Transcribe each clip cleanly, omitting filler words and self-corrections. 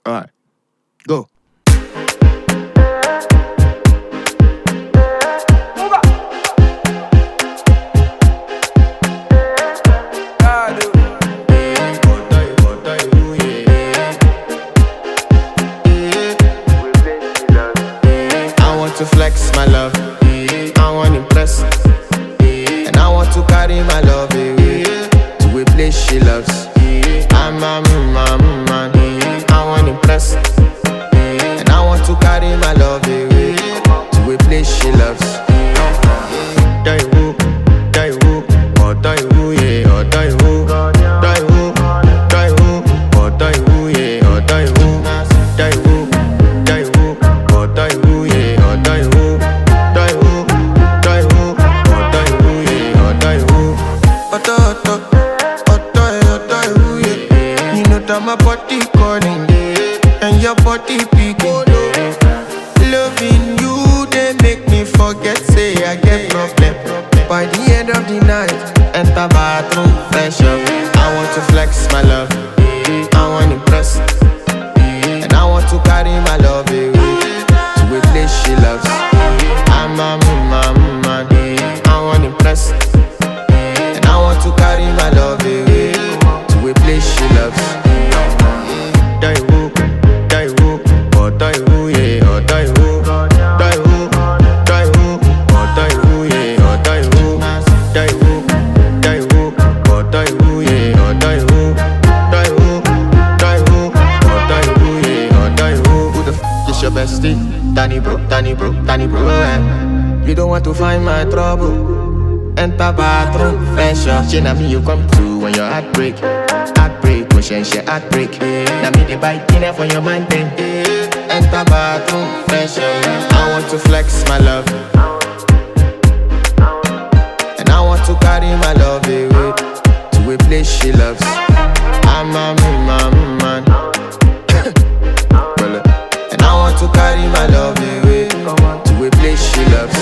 Alright, go. I want to flex my love, I want to impress, and I want to carry my love away to a place she loves. I'm a man, I want to impress, and I want to carry my love away to a place she loves. Die woo, oh die woo, yeah, oh die woo, die woo, oh die woo, yeah, oh die woo, die woo, oh die woo, yeah, oh die woo, oh die woo, yeah, oh die woo. Die woo, yeah. You know that my body calling, and your body picking. Loving you, they make me forget, say I get problem. By the end of the night, enter bathroom, fresh up. I want to flex my love, I want to impress, and I want to carry my love away to a place she loves. I'm a man, I want to impress, and I want to carry my love away to a place she loves. Die woo, oh die woo, yeah, oh die woo, die woo, oh die woo, yeah, oh die woo, die woo, oh die woo, yeah, oh die woo, oh die woo, yeah, oh die woo. Who the f is your bestie? Danny bro, You don't want to find my trouble. Enter bathroom, fresh up. She na me you come to when your heartbreak, motion she heartbreak. Na me the bite dinner for your man then. Enter bathroom, fresh up. I want to flex my love, and I want to carry my love away to a place she loves. I'm a man, and I want to carry my love away to a place she loves.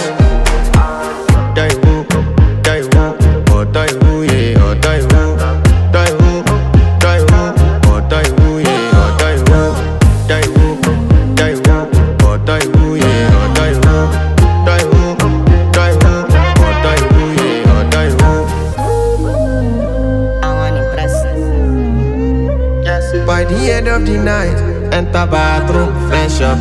Die woo, oh die woo, yeah, oh die woo, oh die woo, yeah, oh die woo, oh die woo, yeah, oh die woo, oh die woo, yeah, oh die woo. I want to impress. Yes. By the end of the night, enter bathroom, fresh up.